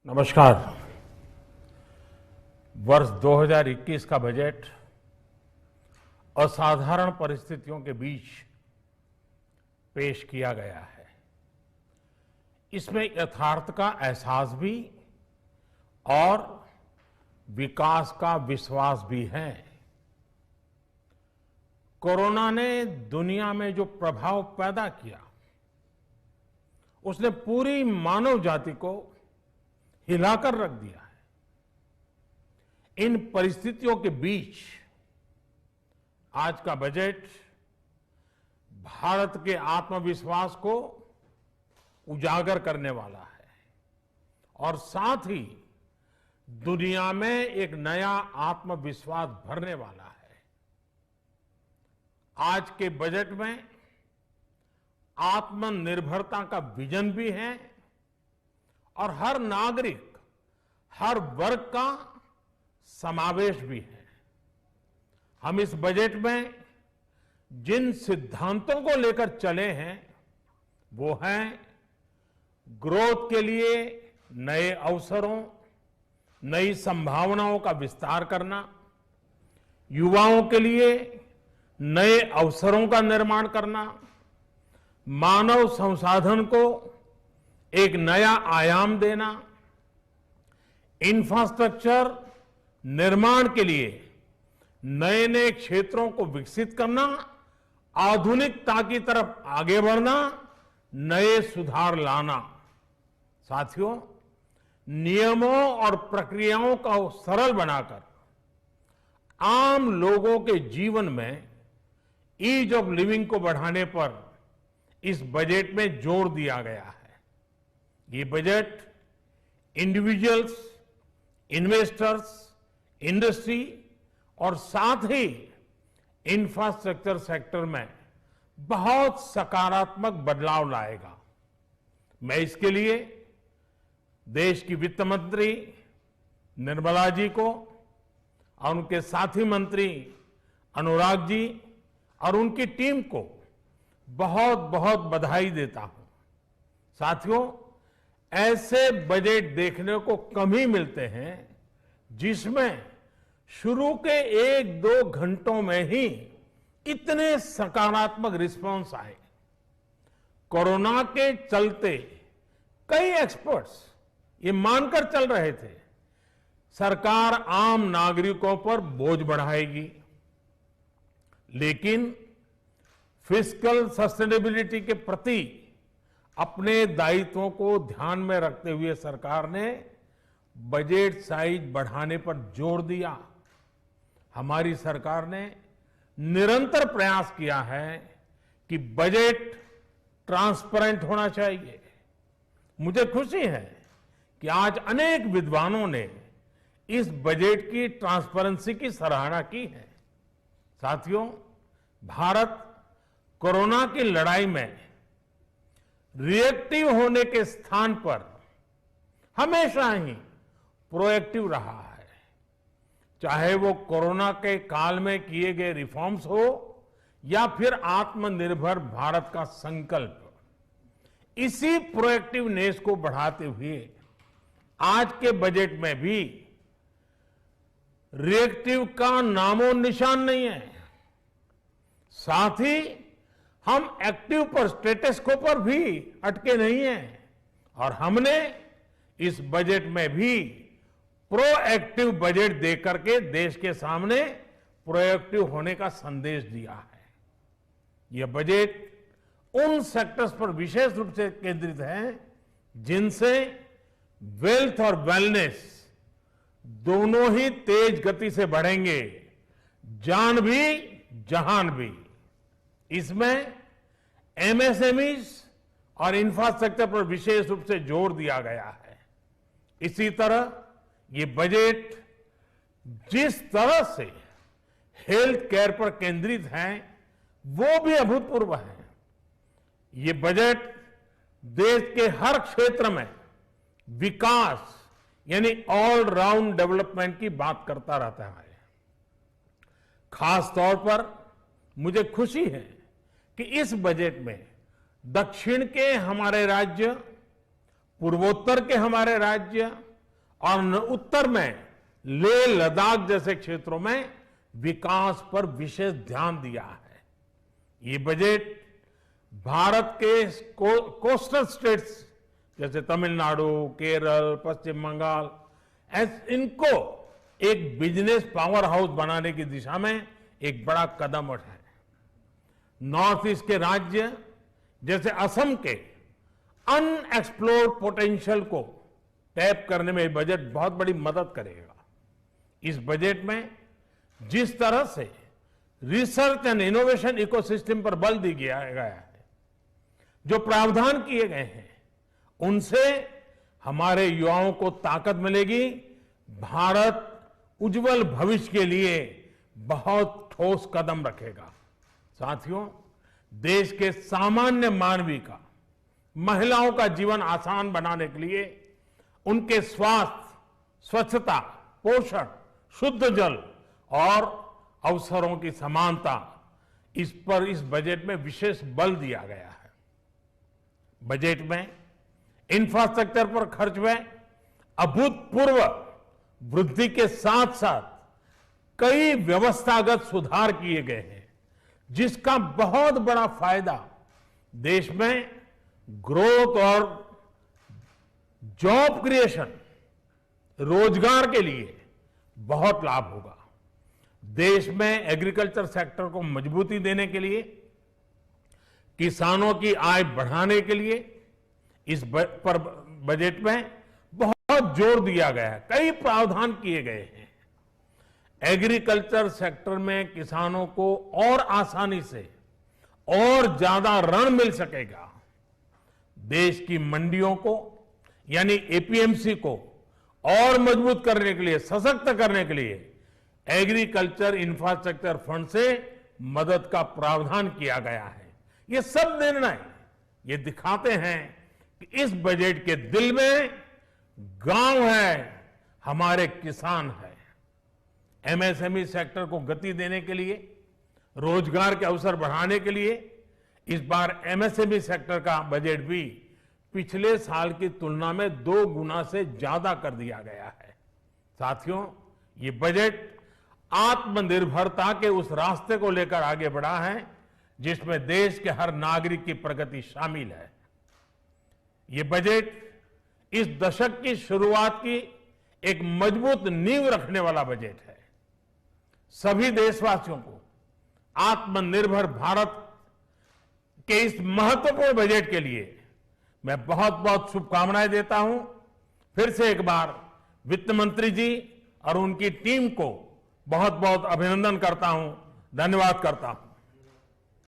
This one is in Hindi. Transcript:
नमस्कार। वर्ष 2021 का बजट असाधारण परिस्थितियों के बीच पेश किया गया है। इसमें यथार्थ का एहसास भी और विकास का विश्वास भी है। कोरोना ने दुनिया में जो प्रभाव पैदा किया, उसने पूरी मानव जाति को हिलाकर रख दिया है। इन परिस्थितियों के बीच आज का बजट भारत के आत्मविश्वास को उजागर करने वाला है और साथ ही दुनिया में एक नया आत्मविश्वास भरने वाला है। आज के बजट में आत्मनिर्भरता का विजन भी है और हर नागरिक, हर वर्ग का समावेश भी है। हम इस बजट में जिन सिद्धांतों को लेकर चले हैं वो हैं ग्रोथ के लिए नए अवसरों, नई संभावनाओं का विस्तार करना, युवाओं के लिए नए अवसरों का निर्माण करना, मानव संसाधन को एक नया आयाम देना, इंफ्रास्ट्रक्चर निर्माण के लिए नए नए क्षेत्रों को विकसित करना, आधुनिकता की तरफ आगे बढ़ना, नए सुधार लाना। साथियों, नियमों और प्रक्रियाओं को सरल बनाकर आम लोगों के जीवन में ईज ऑफ लिविंग को बढ़ाने पर इस बजट में जोर दिया गया है। ये बजट इंडिविजुअल्स, इन्वेस्टर्स, इंडस्ट्री और साथ ही इंफ्रास्ट्रक्चर सेक्टर में बहुत सकारात्मक बदलाव लाएगा। मैं इसके लिए देश की वित्त मंत्री निर्मला जी को और उनके साथी मंत्री अनुराग जी और उनकी टीम को बहुत बहुत बधाई देता हूं। साथियों, ऐसे बजट देखने को कम ही मिलते हैं जिसमें शुरू के 1-2 घंटों में ही इतने सकारात्मक रिस्पांस आए। कोरोना के चलते कई एक्सपर्ट्स ये मानकर चल रहे थे सरकार आम नागरिकों पर बोझ बढ़ाएगी, लेकिन फिस्कल सस्टेनेबिलिटी के प्रति अपने दायित्वों को ध्यान में रखते हुए सरकार ने बजट साइज बढ़ाने पर जोर दिया। हमारी सरकार ने निरंतर प्रयास किया है कि बजट ट्रांसपेरेंट होना चाहिए। मुझे खुशी है कि आज अनेक विद्वानों ने इस बजट की ट्रांसपेरेंसी की सराहना की है। साथियों, भारत कोरोना की लड़ाई में रिएक्टिव होने के स्थान पर हमेशा ही प्रोएक्टिव रहा है। चाहे वो कोरोना के काल में किए गए रिफॉर्म्स हो या फिर आत्मनिर्भर भारत का संकल्प, इसी प्रोएक्टिवनेस को बढ़ाते हुए आज के बजट में भी रिएक्टिव का नामो निशान नहीं है। साथ ही हम एक्टिव पर, स्टेटस को पर भी अटके नहीं हैं और हमने इस बजट में भी प्रोएक्टिव बजट देकर के देश के सामने प्रोएक्टिव होने का संदेश दिया है। यह बजट उन सेक्टर्स पर विशेष रूप से केंद्रित है जिनसे वेल्थ और वेलनेस दोनों ही तेज गति से बढ़ेंगे, जान भी जहान भी। इसमें एमएसएमईज और इंफ्रास्ट्रक्चर पर विशेष रूप से जोर दिया गया है। इसी तरह ये बजट जिस तरह से हेल्थ केयर पर केंद्रित है वो भी अभूतपूर्व है। ये बजट देश के हर क्षेत्र में विकास यानी ऑल राउंड डेवलपमेंट की बात करता रहता है। खास तौर पर मुझे खुशी है कि इस बजट में दक्षिण के हमारे राज्य, पूर्वोत्तर के हमारे राज्य और उत्तर में लेह लद्दाख जैसे क्षेत्रों में विकास पर विशेष ध्यान दिया है। ये बजट भारत के कोस्टल स्टेट्स जैसे तमिलनाडु, केरल, पश्चिम बंगाल, इनको एक बिजनेस पावर हाउस बनाने की दिशा में एक बड़ा कदम उठाए। नॉर्थ ईस्ट के राज्य जैसे असम के अनएक्सप्लोर्ड पोटेंशियल को टैप करने में बजट बहुत बड़ी मदद करेगा। इस बजट में जिस तरह से रिसर्च एंड इनोवेशन इकोसिस्टम पर बल दिया गया है, जो प्रावधान किए गए हैं, उनसे हमारे युवाओं को ताकत मिलेगी। भारत उज्जवल भविष्य के लिए बहुत ठोस कदम रखेगा। साथियों, देश के सामान्य मानवी का, महिलाओं का जीवन आसान बनाने के लिए उनके स्वास्थ्य, स्वच्छता, पोषण, शुद्ध जल और अवसरों की समानता, इस पर इस बजट में विशेष बल दिया गया है। बजट में इंफ्रास्ट्रक्चर पर खर्च में अभूतपूर्व वृद्धि के साथ साथ कई व्यवस्थागत सुधार किए गए हैं, जिसका बहुत बड़ा फायदा देश में ग्रोथ और जॉब क्रिएशन, रोजगार के लिए बहुत लाभ होगा। देश में एग्रीकल्चर सेक्टर को मजबूती देने के लिए, किसानों की आय बढ़ाने के लिए इस बजट में बहुत जोर दिया गया है। कई प्रावधान किए गए हैं। एग्रीकल्चर सेक्टर में किसानों को और आसानी से और ज्यादा ऋण मिल सकेगा। देश की मंडियों को यानी एपीएमसी को और मजबूत करने के लिए, सशक्त करने के लिए एग्रीकल्चर इंफ्रास्ट्रक्चर फंड से मदद का प्रावधान किया गया है। ये सब निर्णय ये दिखाते हैं कि इस बजट के दिल में गांव है, हमारे किसान है। एमएसएमई सेक्टर को गति देने के लिए, रोजगार के अवसर बढ़ाने के लिए इस बार एमएसएमई सेक्टर का बजट भी पिछले साल की तुलना में 2 गुना से ज्यादा कर दिया गया है। साथियों, ये बजट आत्मनिर्भरता के उस रास्ते को लेकर आगे बढ़ा है जिसमें देश के हर नागरिक की प्रगति शामिल है। ये बजट इस दशक की शुरुआत की एक मजबूत नींव रखने वाला बजट है। सभी देशवासियों को आत्मनिर्भर भारत के इस महत्वपूर्ण बजट के लिए मैं बहुत बहुत शुभकामनाएं देता हूं। फिर से एक बार वित्त मंत्री जी और उनकी टीम को बहुत बहुत अभिनंदन करता हूं, धन्यवाद करता हूं।